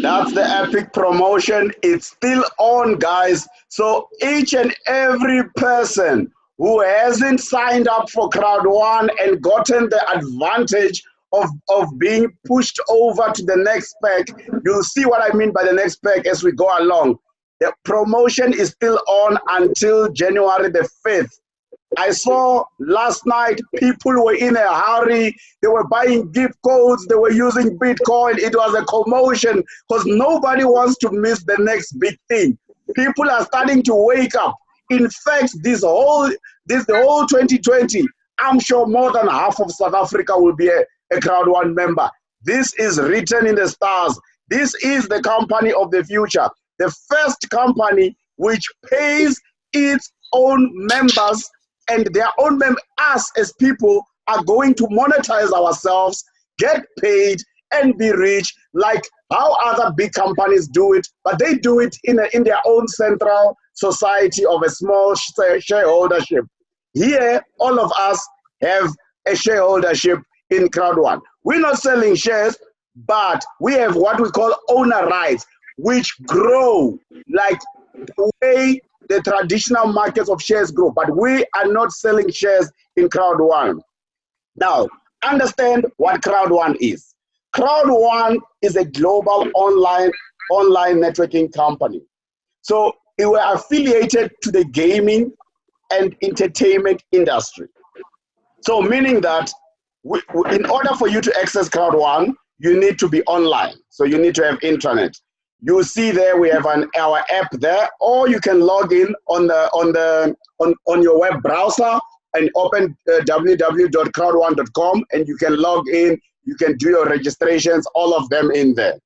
That's the epic promotion. It's still on, guys. So each and every person who hasn't signed up for Crowd One and gotten the advantage of being pushed over to the next pack, you'll see what I mean by the next pack as we go along. The promotion is still on until January the 5th. I saw last night people were in a hurry. They were buying gift codes. They were using Bitcoin. It was a commotion because nobody wants to miss the next big thing. People are starting to wake up. In fact, the whole 2020, I'm sure more than half of South Africa will be a Crowd One member. This is written in the stars. This is the company of the future. The first company which pays its own members, and their own us as people are going to monetize ourselves, get paid, and be rich like how other big companies do it, but they do it in their own central society of a small shareholdership. Here, all of us have a shareholdership in Crowd One. We're not selling shares, but we have what we call owner rights, which grow like the way the traditional markets of shares grow, but we are not selling shares in Crowd One. Now, understand what Crowd One is. Crowd One is a global online networking company. So we were affiliated to the gaming and entertainment industry. So meaning that in order for you to access Crowd One, you need to be online. So you need to have internet. You see there we have our app there, or you can log in on your web browser and open www.crowd1.com, and you can log in. You can do your registrations, all of them in there.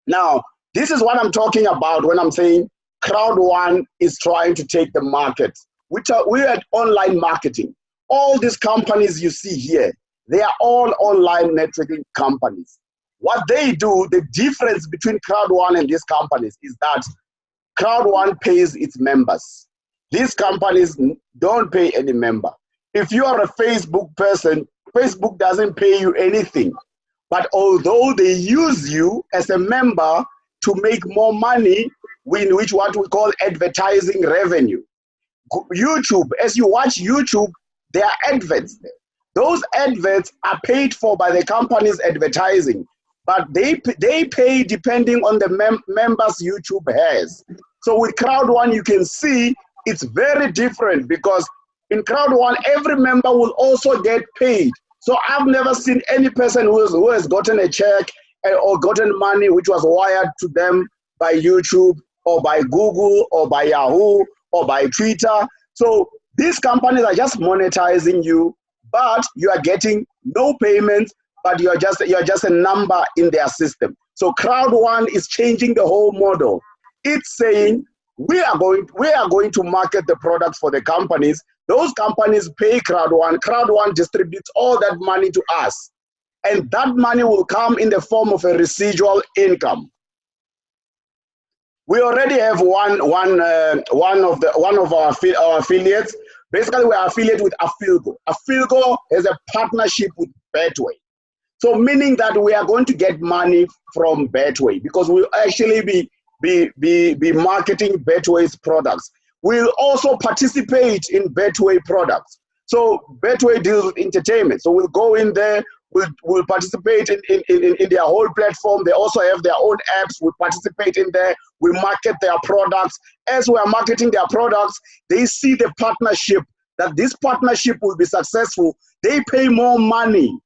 Now, this is what I'm talking about when I'm saying Crowd One is trying to take the market. We're at online marketing. All these companies you see here, they are all online networking companies. What they do, the difference between Crowd One and these companies is that Crowd One pays its members. These companies don't pay any member. If you are a Facebook person, Facebook doesn't pay you anything. But although they use you as a member to make more money, in which what we call advertising revenue. YouTube, as you watch YouTube, there are adverts there. Those adverts are paid for by the company's advertising. But they pay depending on the members YouTube has. So with Crowd One, you can see it's very different because in Crowd One, every member will also get paid. So I've never seen any person who has gotten a check or gotten money which was wired to them by YouTube or by Google or by Yahoo or by Twitter. So these companies are just monetizing you, but you are getting no payment, but you're just a number in their system. So Crowd One is changing the whole model. It's saying we are going to market the products for the companies. Those companies pay Crowd One. Crowd One distributes all that money to us, and that money will come in the form of a residual income. We already have one of our affiliates. Basically, we are affiliated with Afilgo. Afilgo has a partnership with Betway. So meaning that we are going to get money from Betway because we'll actually be marketing Betway's products. We'll also participate in Betway products. So Betway deals with entertainment. So we'll go in there, we'll participate in their whole platform. They also have their own apps. We'll participate in there. We market their products. As we are marketing their products, they see the partnership, that this partnership will be successful. They pay more money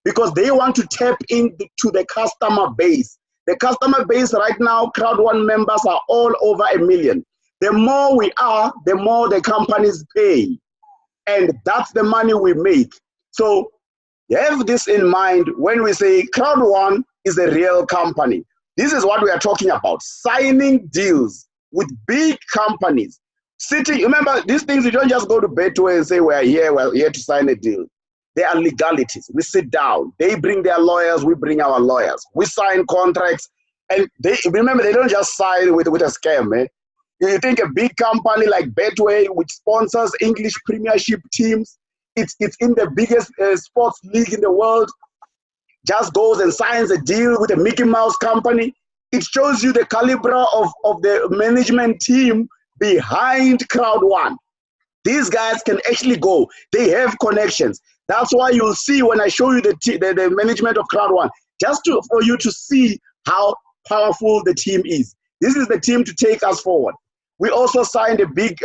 because they want to tap into the customer base. The customer base right now, Crowd One members are all over 1 million. The more we are, the more the companies pay. And that's the money we make. So have this in mind when we say Crowd One is a real company. This is what we are talking about, signing deals with big companies. Sitting, remember, these things, you don't just go to Betway and say, we're here to sign a deal. There are legalities. We sit down. They bring their lawyers. We bring our lawyers. We sign contracts. And remember, they don't just sign with a scam. Eh? You think a big company like Betway, which sponsors English Premiership teams, it's in the biggest sports league in the world, just goes and signs a deal with a Mickey Mouse company. It shows you the caliber of the management team behind Crowd One. These guys can actually go. They have connections. That's why you'll see when I show you the management of Crowd One, for you to see how powerful the team is. This is the team to take us forward. We also signed a big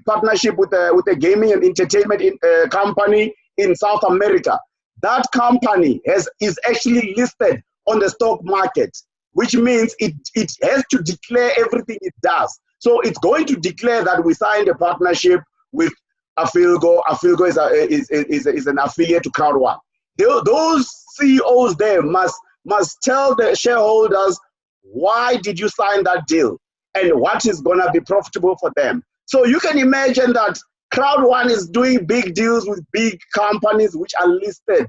partnership with a gaming and entertainment company in South America. That company is actually listed on the stock market, which means it has to declare everything it does. So it's going to declare that we signed a partnership with Afilgo. Afilgo is an affiliate to Crowd One. Those CEOs there must tell the shareholders, why did you sign that deal and what is going to be profitable for them. So you can imagine that Crowd One is doing big deals with big companies which are listed.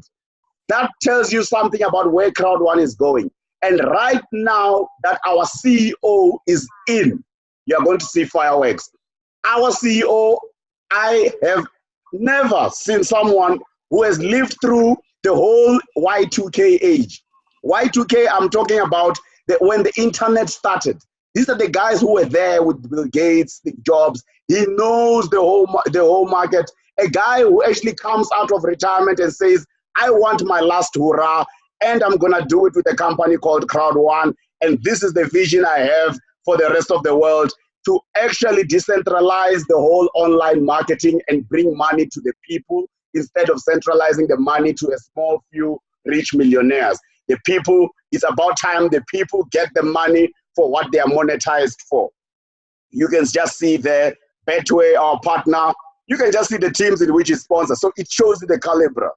That tells you something about where Crowd One is going. And right now that our CEO is in, you're going to see fireworks. Our CEO, I have never seen someone who has lived through the whole Y2K age. Y2K, I'm talking about when the internet started. These are the guys who were there with Bill Gates, Steve Jobs. He knows the whole market. A guy who actually comes out of retirement and says, I want my last hurrah, and I'm going to do it with a company called Crowd One. And this is the vision I have for the rest of the world, to actually decentralize the whole online marketing and bring money to the people instead of centralizing the money to a small few rich millionaires. The people, it's about time the people get the money for what they are monetized for. You can just see the Betway, our partner. You can just see the teams in which it's sponsored. So it shows you the caliber.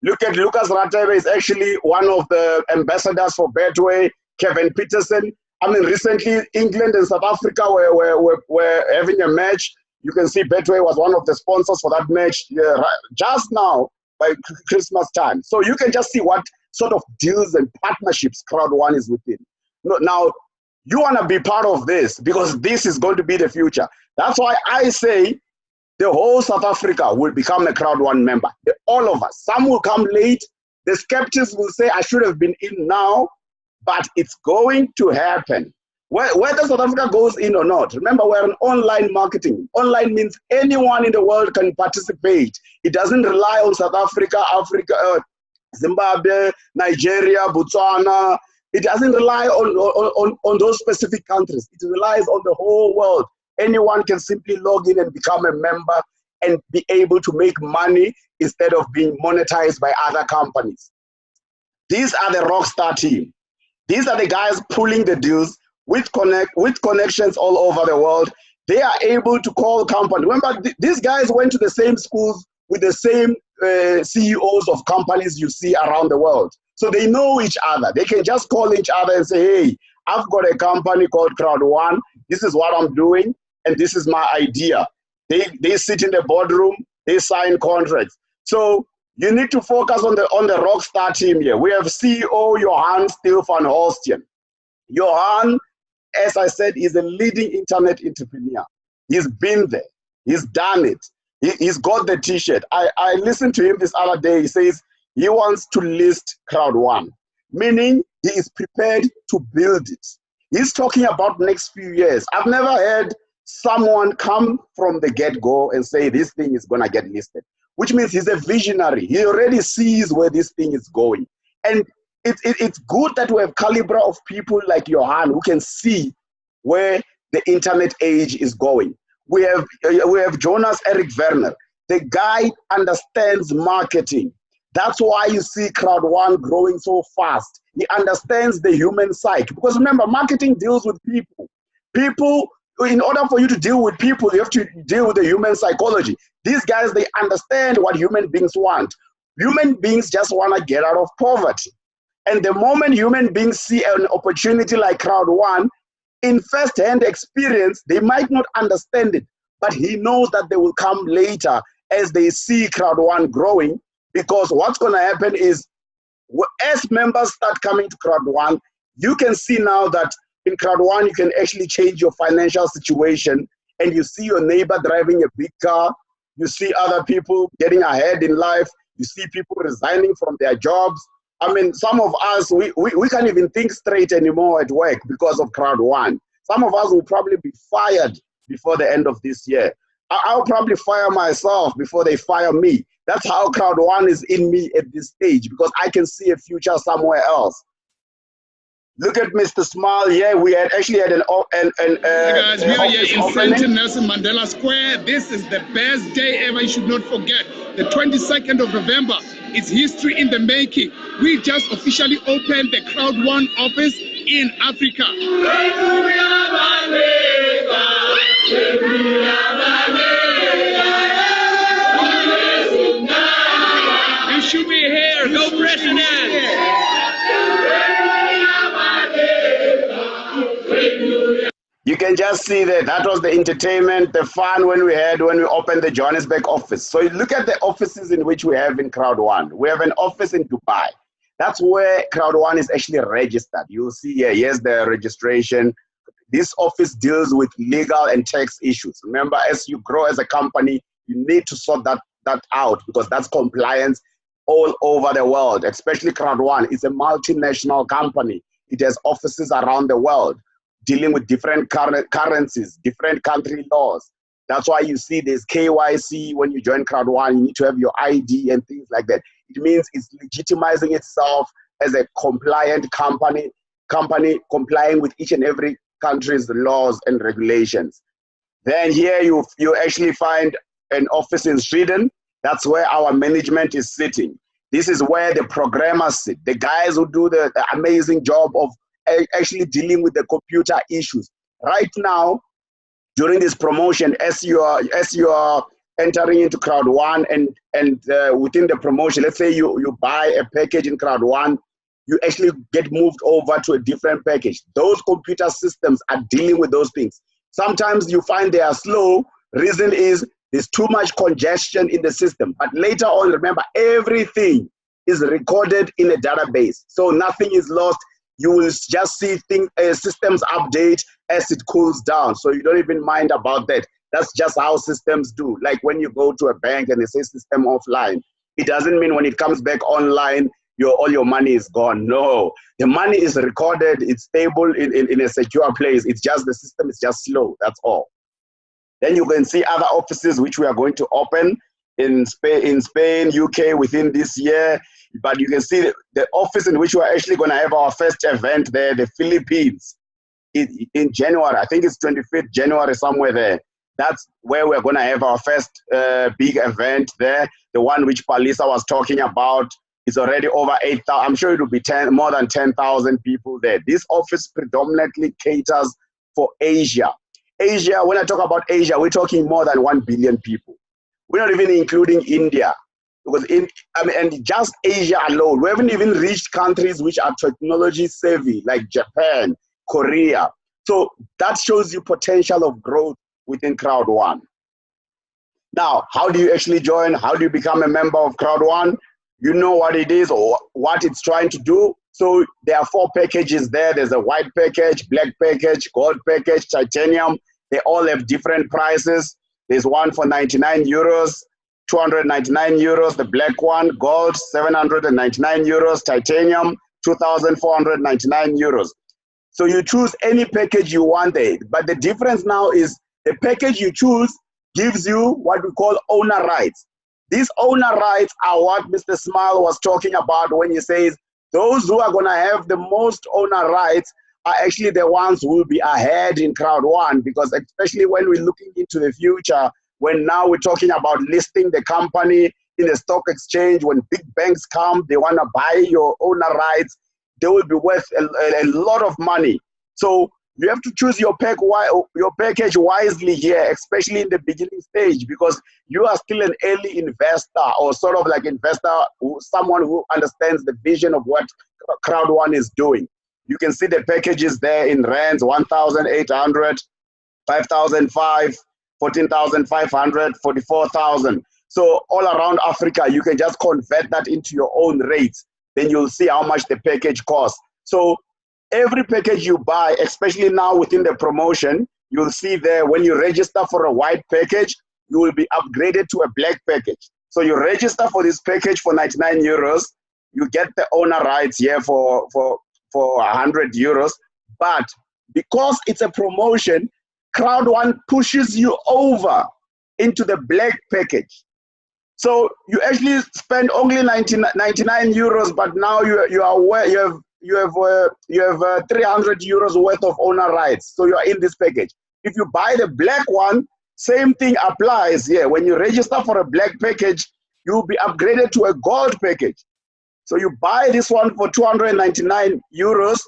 Look at Lucas Ratebe is actually one of the ambassadors for Betway. Kevin Peterson. I mean, recently England and South Africa were having a match. You can see Betway was one of the sponsors for that match just now by Christmas time. So you can just see what sort of deals and partnerships Crowd One is within. Now, you want to be part of this because this is going to be the future. That's why I say the whole South Africa will become a Crowd One member. All of us. Some will come late. The skeptics will say, I should have been in now, but it's going to happen. Whether South Africa goes in or not, remember, we're in online marketing. Online means anyone in the world can participate. It doesn't rely on South Africa, Zimbabwe, Nigeria, Botswana. It doesn't rely on those specific countries. It relies on the whole world. Anyone can simply log in and become a member and be able to make money instead of being monetized by other companies. These are the rockstar team. These are the guys pulling the deals with connections all over the world. They are able to call companies. Remember, these guys went to the same schools with the same CEOs of companies you see around the world. So they know each other. They can just call each other and say, hey, I've got a company called Crowd One. This is what I'm doing, and this is my idea. They sit in the boardroom. They sign contracts. So you need to focus on the rock star team here. We have CEO Johan Steele van Holsten. Johan, as I said, is a leading internet entrepreneur. He's been there. He's done it. He's got the T-shirt. I listened to him this other day. He says he wants to list Crowd One, meaning he is prepared to build it. He's talking about next few years. I've never heard someone come from the get-go and say this thing is going to get listed, which means he's a visionary. He already sees where this thing is going. And it's good that we have caliber of people like Johan who can see where the internet age is going. We have Jonas Eric Werner. The guy understands marketing. That's why you see Crowd One growing so fast. He understands the human psyche. Because remember, marketing deals with people. People, in order for you to deal with people, you have to deal with the human psychology. These guys, they understand what human beings want. Human beings just want to get out of poverty. And the moment human beings see an opportunity like Crowd One, in first-hand experience, they might not understand it, but he knows that they will come later as they see Crowd One growing, because what's going to happen is as members start coming to Crowd One, you can see now that in Crowd One, you can actually change your financial situation, and you see your neighbor driving a big car, you see other people getting ahead in life, you see people resigning from their jobs. I mean, some of us, we can't even think straight anymore at work because of Crowd One. Some of us will probably be fired before the end of this year. I'll probably fire myself before they fire me. That's how Crowd One is in me at this stage, because I can see a future somewhere else. Look at Mr. Smile here. We had actually had guys, we are here in opening. Center Nelson Mandela Square. This is the best day ever. You should not forget. The 22nd of November. It's history in the making. We just officially opened the Crowd One office in Africa. You should be here. No president. You can just see that was the entertainment, the fun when we opened the Johannesburg office. So you look at the offices in which we have in Crowd One. We have an office in Dubai. That's where Crowd One is actually registered. You'll see here, here's the registration. This office deals with legal and tax issues. Remember, as you grow as a company, you need to sort that out, because that's compliance all over the world, especially Crowd One. It's a multinational company. It has offices around the world, dealing with different currencies, different country laws. That's why you see there's KYC when you join Crowd One. You need to have your ID and things like that. It means it's legitimizing itself as a compliant company complying with each and every country's laws and regulations. Then here you actually find an office in Sweden. That's where our management is sitting. This is where the programmers sit, the guys who do the amazing job of actually dealing with the computer issues. Right now, during this promotion, as you are entering into Crowd One and within the promotion, let's say you buy a package in Crowd One, you actually get moved over to a different package. Those computer systems are dealing with those things. Sometimes you find they are slow. Reason is there's too much congestion in the system. But later on, remember, everything is recorded in a database. So nothing is lost. You will just see systems update as it cools down. So you don't even mind about that. That's just how systems do. Like when you go to a bank and they say system offline, it doesn't mean when it comes back online, all your money is gone. No, the money is recorded. It's stable in a secure place. It's just the system is just slow. That's all. Then you can see other offices which we are going to open in Spain, UK within this year. But you can see the office in which we are actually going to have our first event there, the Philippines, in January. I think it's 25th January, somewhere there. That's where we're going to have our first big event there. The one which Palisa was talking about is already over 8,000. I'm sure it will be more than 10,000 people there. This office predominantly caters for Asia. Asia, when I talk about Asia, we're talking more than 1 billion people. We're not even including India. Because and just Asia alone, we haven't even reached countries which are technology savvy, like Japan, Korea. So that shows you potential of growth within Crowd One. Now, how do you actually join? How do you become a member of Crowd One? You know what it is or what it's trying to do. So there are 4 packages there. There's a white package, black package, gold package, titanium. They all have different prices. There's one for 99 euros. 299 euros, the black one, gold, 799 euros, titanium, 2,499 euros. So you choose any package you want there. But the difference now is the package you choose gives you what we call owner rights. These owner rights are what Mr. Smile was talking about when he says those who are going to have the most owner rights are actually the ones who will be ahead in Crowd One, because especially when we're looking into the future, when now we're talking about listing the company in the stock exchange, when big banks come, they want to buy your owner rights, they will be worth a lot of money. So you have to choose your package wisely here, especially in the beginning stage, because you are still an early investor, or sort of like investor, someone who understands the vision of what Crowd One is doing. You can see the packages there in rands: 1,800, 5,005, 14,500, 44,000. So all around Africa, you can just convert that into your own rates. Then you'll see how much the package costs. So every package you buy, especially now within the promotion, you'll see there when you register for a white package, you will be upgraded to a black package. So you register for this package for 99 euros. You get the owner rights here for 100 euros. But because it's a promotion, Crowd One pushes you over into the black package. So you actually spend only 99 euros, but now you are aware, you have 300 euros worth of owner rights. So you are in this package. If you buy the black one, same thing applies here. When you register for a black package, you will be upgraded to a gold package. So you buy this one for 299 euros,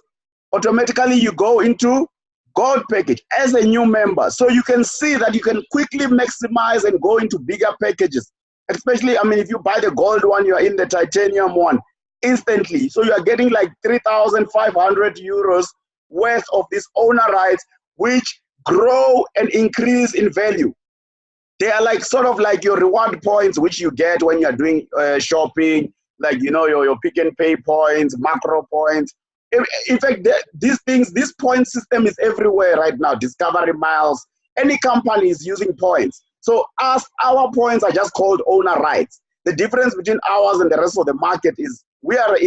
automatically you go into gold package as a new member. So you can see that you can quickly maximize and go into bigger packages. Especially, I mean, if you buy the gold one, you're in the titanium one instantly. So you are getting like 3,500 euros worth of these owner rights, which grow and increase in value. They are like sort of like your reward points, which you get when you're doing shopping, like, you know, your pick and pay points, macro points. In fact, these things, this point system is everywhere right now. Discovery miles, any company is using points. So our points are just called owner rights. The difference between ours and the rest of the market is we are an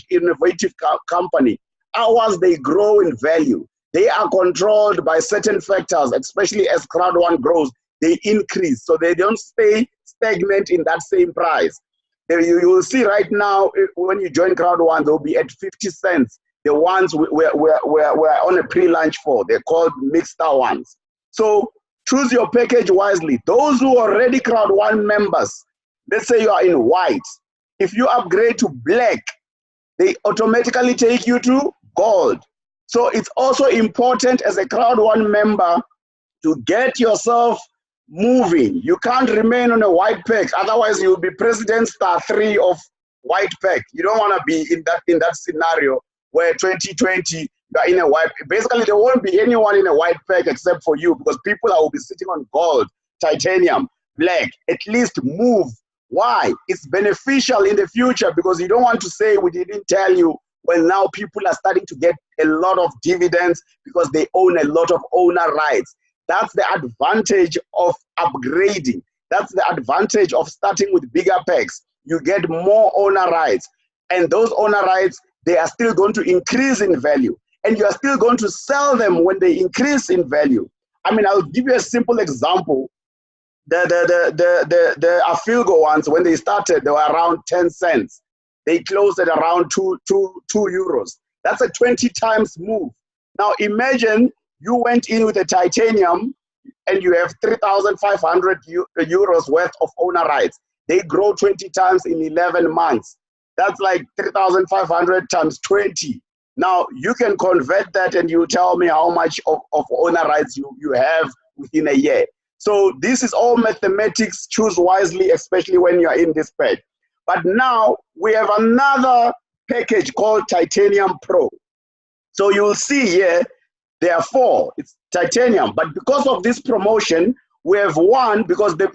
innovative company. Ours, they grow in value. They are controlled by certain factors, especially as Crowd One grows, they increase. So they don't stay stagnant in that same price. You will see right now, when you join Crowd One, they'll be at 50 cents. The ones we're on a pre-launch for, they're called mixed ones. So choose your package wisely. Those who are already Crowd One members, let's say you are in white, if you upgrade to black, they automatically take you to gold. So it's also important as a Crowd One member to get yourself moving. You can't remain on a white pack, otherwise you'll be president *3 of white pack. You don't want to be in that scenario where 2020 you are in a white. Basically, there won't be anyone in a white pack except for you, because people will be sitting on gold, titanium, black. At least move. Why? It's beneficial in the future, because you don't want to say we didn't tell you. Well, now people are starting to get a lot of dividends because they own a lot of owner rights. That's the advantage of upgrading. That's the advantage of starting with bigger packs. You get more owner rights. And those owner rights, they are still going to increase in value. And you are still going to sell them when they increase in value. I mean, I'll give you a simple example. The Afilgo ones, when they started, they were around 10 cents. They closed at around 2 euros. That's a 20 times move. Now imagine you went in with a titanium and you have 3,500 euros worth of owner rights. They grow 20 times in 11 months. That's like 3,500 times 20. Now you can convert that and you tell me how much of owner rights you have within a year. So this is all mathematics. Choose wisely, especially when you're in this pack. But now we have another package called Titanium Pro. So you'll see here, there are 4. It's titanium. But because of this promotion, we have 1, because the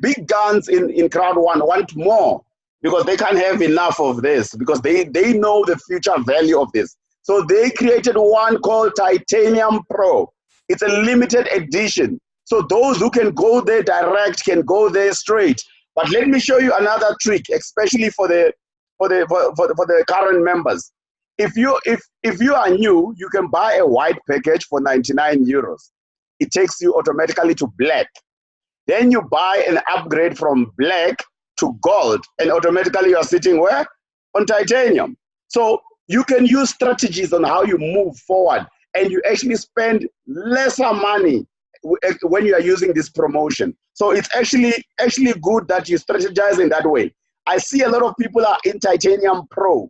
big guns in Crowd One want more, because they can't have enough of this, because they know the future value of this. So they created one called Titanium Pro. It's a limited edition. So those who can go there direct can go there straight. But let me show you another trick, especially for the current members. If you are new, you can buy a white package for 99 euros. It takes you automatically to black. Then you buy an upgrade from black to gold, and automatically you are sitting where? On titanium. So you can use strategies on how you move forward, and you actually spend lesser money when you are using this promotion. So it's actually good that you strategize in that way. I see a lot of people are in Titanium Pro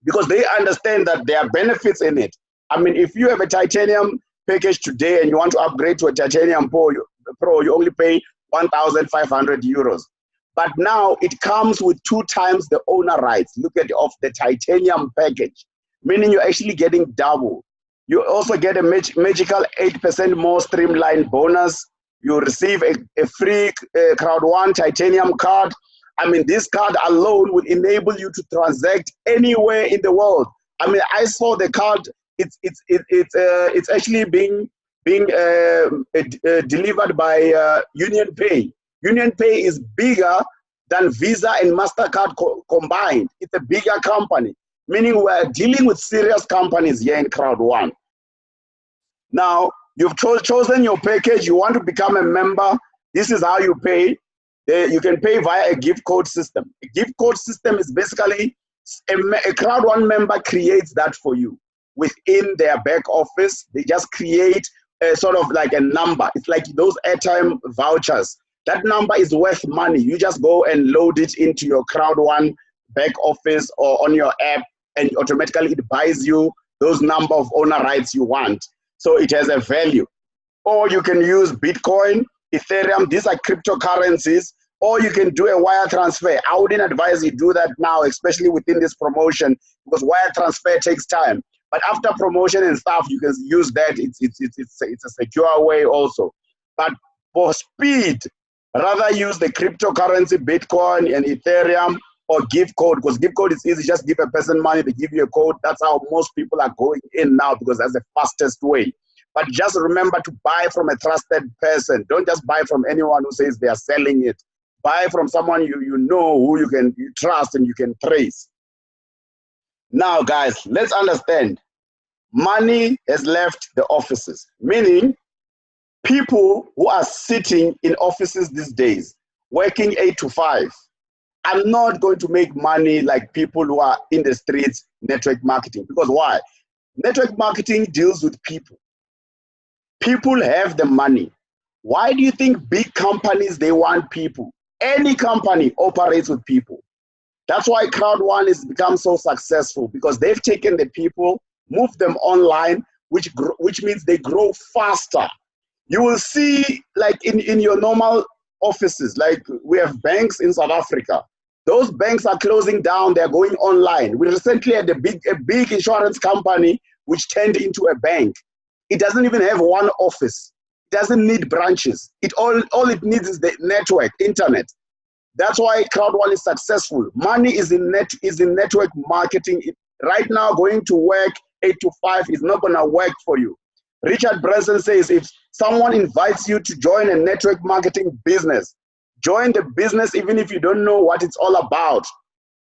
because they understand that there are benefits in it. I mean, if you have a titanium package today and you want to upgrade to a titanium pro, you only pay 1,500 euros. But now it comes with 2 times the owner rights. Look at of the titanium package, meaning you're actually getting double. You also get a magical 8% more streamlined bonus. You receive a free Crowd One titanium card. I mean, this card alone will enable you to transact anywhere in the world. I mean, I saw the card. It's actually being delivered by Union Pay. Union Pay is bigger than Visa and MasterCard combined. It's a bigger company, meaning we're dealing with serious companies here in Crowd One. Now, you've chosen your package. You want to become a member. This is how you pay. You can pay via a gift code system. A gift code system is basically a Crowd One member creates that for you within their back office. They just create a sort of like a number. It's like those airtime vouchers. That number is worth money. You just go and load it into your Crowd One back office or on your app, and automatically it buys you those number of owner rights you want. So it has a value. Or you can use Bitcoin, Ethereum. These are cryptocurrencies. Or you can do a wire transfer. I wouldn't advise you do that now, especially within this promotion, because wire transfer takes time. But after promotion and stuff, you can use that. It's a secure way also. But for speed, rather use the cryptocurrency, Bitcoin and Ethereum, or gift code, because gift code is easy. Just give a person money, they give you a code. That's how most people are going in now, because that's the fastest way. But just remember to buy from a trusted person. Don't just buy from anyone who says they are selling it. Buy from someone you know, who you trust and you can trace. Now, guys, let's understand. Money has left the offices, meaning people who are sitting in offices these days, working 8 to 5, are not going to make money like people who are in the streets, network marketing. Because why? Network marketing deals with people. People have the money. Why do you think big companies, they want people? Any company operates with people. That's why Crowd One has become so successful, because they've taken the people, moved them online, which means they grow faster. You will see, like in your normal offices, like we have banks in South Africa. Those banks are closing down, they're going online. We recently had a big insurance company which turned into a bank. It doesn't even have one office. It doesn't need branches. All it needs is the network, internet. That's why Crowd One is successful. Money is in network marketing. Right now, going to work 8 to 5 is not going to work for you. Richard Branson says, if someone invites you to join a network marketing business, join the business even if you don't know what it's all about.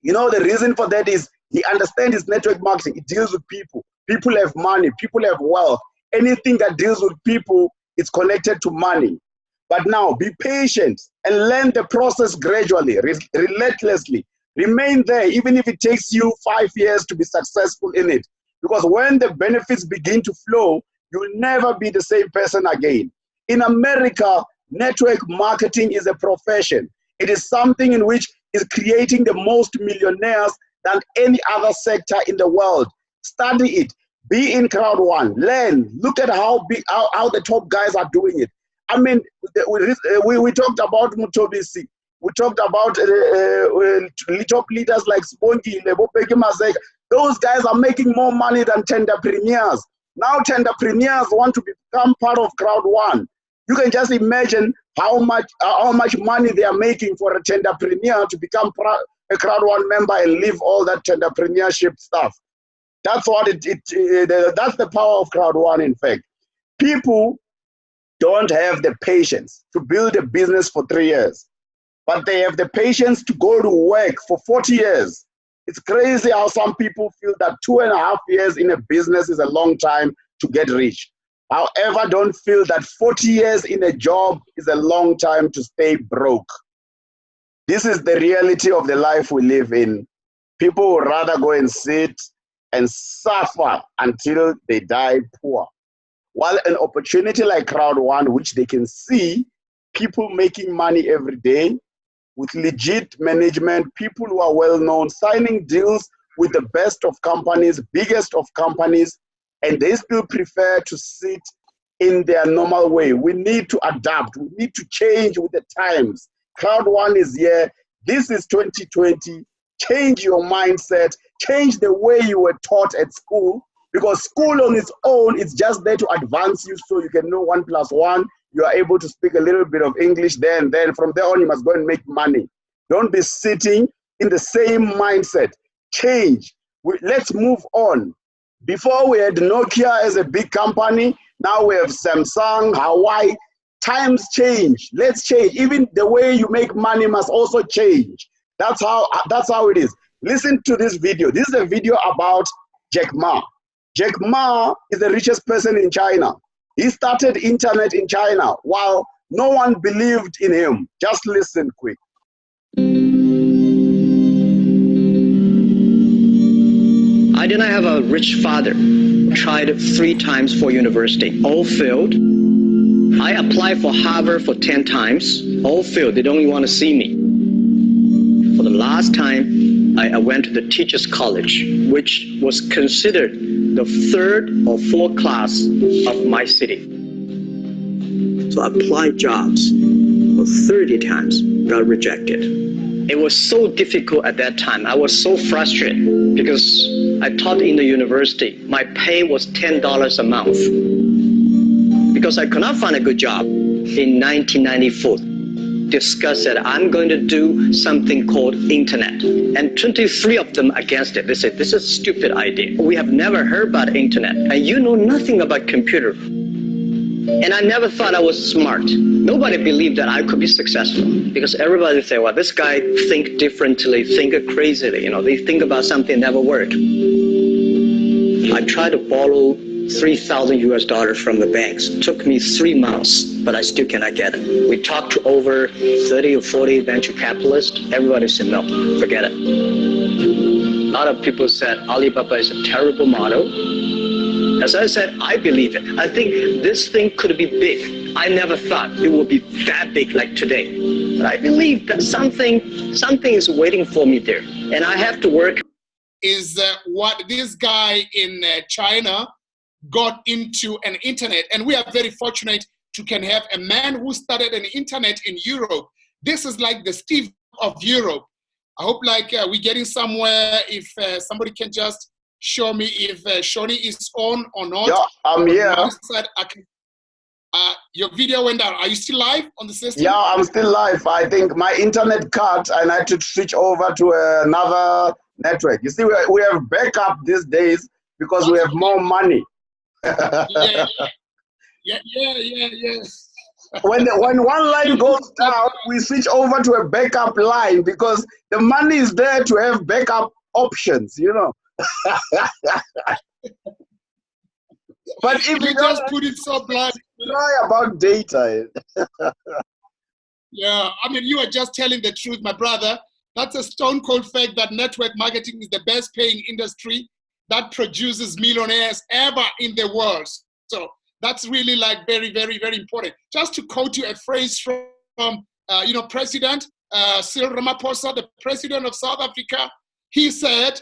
You know, the reason for that is he understands his network marketing. It deals with people. People have money. People have wealth. Anything that deals with people is connected to money. But now, be patient and learn the process gradually, relentlessly. Remain there, even if it takes you 5 years to be successful in it. Because when the benefits begin to flow, you'll never be the same person again. In America, network marketing is a profession. It is something in which is creating the most millionaires than any other sector in the world. Study it. Be in Crowd One. Learn. Look at how the top guys are doing it. I mean, we talked about Mutobisi. We talked about top leaders like Sponky, Lebopeki Mazeka. Those guys are making more money than tenderpreneurs. Now tenderpreneurs want to become part of Crowd One. You can just imagine how much money they are making for a tenderpreneur to become a Crowd One member and leave all that tenderpreneurship stuff. That's what that's the power of Crowd One, in fact. People don't have the patience to build a business for 3 years, but they have the patience to go to work for 40 years. It's crazy how some people feel that 2.5 years in a business is a long time to get rich. However, don't feel that 40 years in a job is a long time to stay broke. This is the reality of the life we live in. People would rather go and sit and suffer until they die poor. While an opportunity like Crowd One, which they can see people making money every day with legit management, people who are well known, signing deals with the best of companies, biggest of companies, and they still prefer to sit in their normal way. We need to adapt. We need to change with the times. Crowd one is here. This is 2020. Change your mindset. Change the way you were taught at school, because school on its own is just there to advance you so you can know 1 + 1. You are able to speak a little bit of English there, and then from there on you must go and make money. Don't be sitting in the same mindset. Change. Let's move on. Before we had Nokia as a big company, now we have Samsung, Hawaii. Times change. Let's change. Even the way you make money must also change. That's how it is. Listen to this video. This is a video about Jack Ma. Jack Ma is the richest person in China. He started internet in China while no one believed in him. Just listen quick. I did not have a rich father. Tried 3 times for university, all failed. I applied for Harvard for 10 times, all failed. They don't even want to see me. For the last time, I went to the teachers' college, which was considered the 3rd or 4th class of my city. So I applied jobs for 30 times, got rejected. It was so difficult at that time. I was so frustrated because I taught in the university. My pay was $10 a month because I could not find a good job. In 1994, discussed that I'm going to do something called internet, and 23 of them against it. They said, this is a stupid idea. We have never heard about internet, and you know nothing about computer. And I never thought I was smart. Nobody believed that I could be successful because everybody said, well, this guy think differently, think crazily. You know, they think about something never work. I tried to borrow $3,000 from the banks. It took me 3 months, but I still cannot get it. We talked to over 30 or 40 venture capitalists. Everybody said, no, forget it. A lot of people said Alibaba is a terrible model. As I said, I believe it. I think this thing could be big. I never thought it would be that big like today. But I believe that something is waiting for me there. And I have to work. Is what this guy in China got into an internet. And we are very fortunate to can have a man who started an internet in Europe. This is like the Steve of Europe. I hope like we're getting somewhere. If somebody can just show me if Shoni is on or not. Yeah, I'm here. Your video went down. Are you still live on the system? Yeah, I'm still live. I think my internet cut and I had to switch over to another network. You see, we have backup these days because we have more money. yeah. When one line goes down, we switch over to a backup line because the money is there to have backup options, you know. But if you just put it so blunt, try about data. Yeah, I mean, you are just telling the truth, my brother. That's a stone cold fact that network marketing is the best paying industry that produces millionaires ever in the world. So that's really like very, very, very important. Just to quote you a phrase from President Cyril Ramaphosa, the president of South Africa, he said,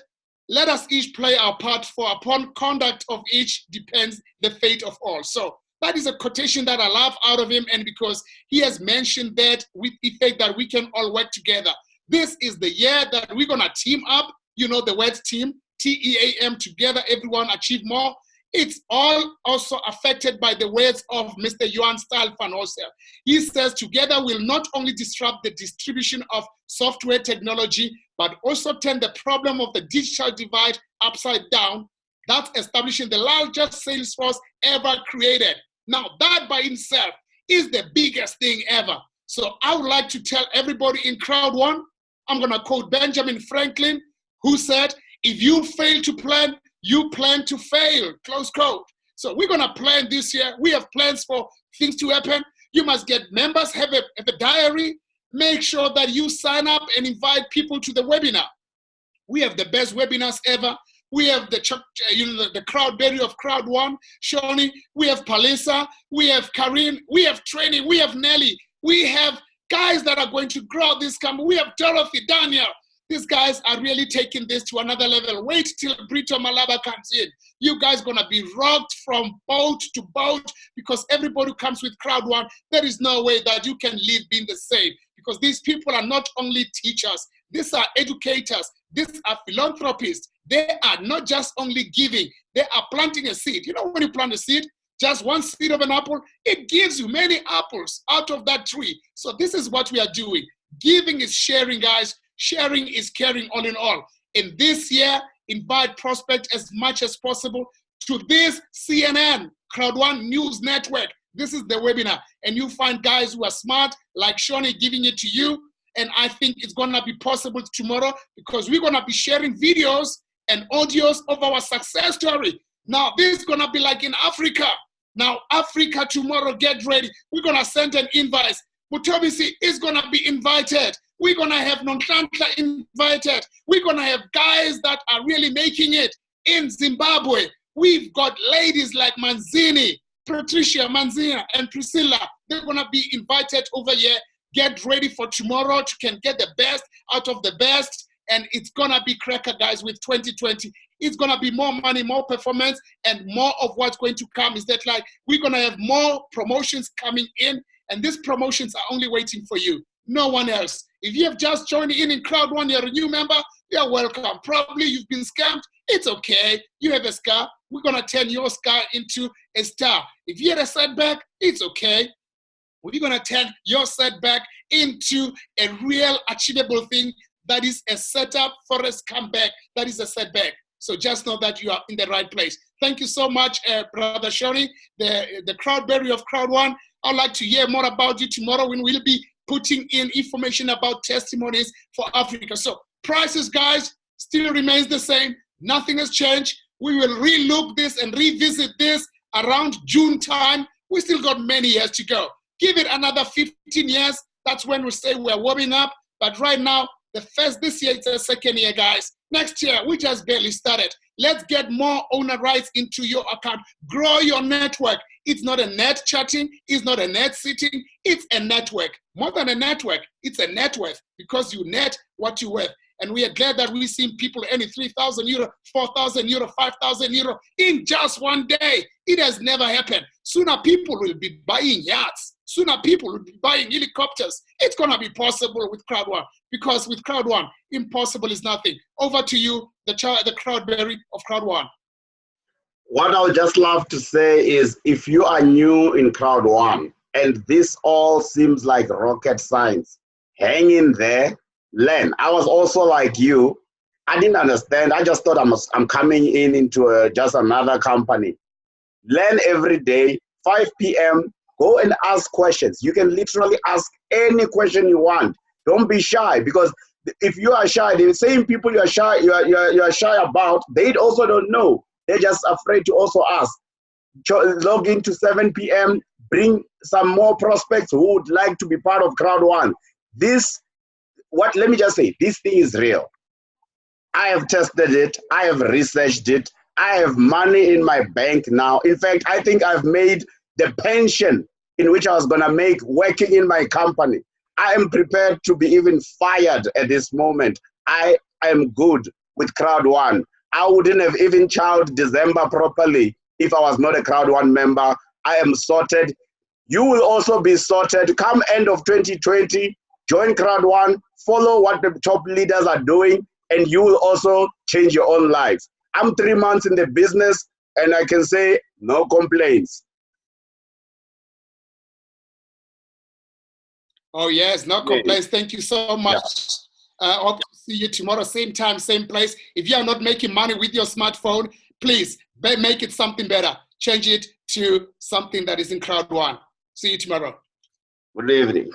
let us each play our part, for upon conduct of each depends the fate of all. So that is a quotation that I love out of him, and because he has mentioned that with effect that we can all work together. This is the year that we're gonna team up, you know the word team, T-E-A-M, together everyone achieve more. It's all also affected by the words of Mr. Johan Stahl van Osel. He says, together we'll not only disrupt the distribution of software technology, but also turn the problem of the digital divide upside down. That's establishing the largest sales force ever created. Now, that by itself is the biggest thing ever. So I would like to tell everybody in crowd one, I'm gonna quote Benjamin Franklin, who said, if you fail to plan, you plan to fail, close quote. So we're gonna plan this year. We have plans for things to happen. You must get members, have a diary, make sure that you sign up and invite people to the webinar. We have the best webinars ever. We have the crowd berry of crowd one, Shoni. We have Palisa. We have Karin. We have Training. We have Nelly. We have guys that are going to grow this company. We have Dorothy, Daniel. These guys are really taking this to another level. Wait till Brito Malaba comes in. You guys going to be rocked from boat to boat because everybody comes with crowd one. There is no way that you can live being the same because these people are not only teachers. These are educators. These are philanthropists. They are not just only giving. They are planting a seed. You know when you plant a seed, just one seed of an apple, it gives you many apples out of that tree. So this is what we are doing. Giving is sharing, guys. Sharing is caring all in all. In this year, invite prospects as much as possible to this CNN, Crowd One News Network. This is the webinar. And you find guys who are smart, like Shoni, giving it to you. And I think it's going to be possible tomorrow because we're going to be sharing videos and audios of our success story. Now, this is going to be like in Africa. Now, Africa tomorrow, get ready. We're going to send an invite. Mutobisi is going to be invited. We're going to have Nonhlanhla invited. We're going to have guys that are really making it in Zimbabwe. We've got ladies like Manzini, Patricia, Manzina, and Priscilla. They're going to be invited over here. Get ready for tomorrow. You can get the best out of the best. And it's going to be cracker, guys, with 2020. It's going to be more money, more performance, and more of what's going to come is that like we're going to have more promotions coming in. And these promotions are only waiting for you. No one else. If you have just joined in Crowd One, you're a new member, you're welcome. Probably you've been scammed. It's okay. You have a scar. We're going to turn your scar into a star. If you had a setback, it's okay. We're going to turn your setback into a real achievable thing that is a setup for a comeback. That is a setback. So just know that you are in the right place. Thank you so much, Brother Shoni, the crowdberry of Crowd One. I'd like to hear more about you tomorrow when we'll be putting in information about testimonies for Africa. So prices, guys, still remains the same. Nothing has changed. We will relook this and revisit this around June time. We still got many years to go. Give it another 15 years. That's when we say we're warming up. But right now, this year, it's the second year, guys. Next year, we just barely started. Let's get more owner rights into your account. Grow your network. It's not a net chatting. It's not a net sitting. It's a network. More than a network, it's a net worth because you net what you worth. And we are glad that we've seen people earning 3,000 euro, 4,000 euro, 5,000 euro in just one day. It has never happened. Sooner people will be buying yachts. Sooner people will be buying helicopters. It's going to be possible with Crowd One because with Crowd One, impossible is nothing. Over to you, the crowdberry of Crowd One. What I would just love to say is if you are new in Crowd One and this all seems like rocket science, hang in there, learn. I was also like you. I didn't understand. I just thought I'm coming into just another company. Learn every day, 5 p.m., go and ask questions. You can literally ask any question you want. Don't be shy because if you are shy, the same people you are shy about, they also don't know. They're just afraid to also ask. Log into 7 p.m., bring some more prospects who would like to be part of Crowd One. Let me just say, this thing is real. I have tested it. I have researched it. I have money in my bank now. In fact, I think I've made the pension in which I was going to make working in my company. I am prepared to be even fired at this moment. I am good with Crowd One. I wouldn't have even chowed December properly if I was not a Crowd One member. I am sorted. You will also be sorted. Come end of 2020, join Crowd One, follow what the top leaders are doing, and you will also change your own lives. I'm 3 months in the business, and I can say no complaints. Oh, yes, no complaints. Thank you so much. Yeah. Hope to see you tomorrow, same time, same place. If you are not making money with your smartphone, please make it something better. Change it to something that is in Crowd One. See you tomorrow. Good evening.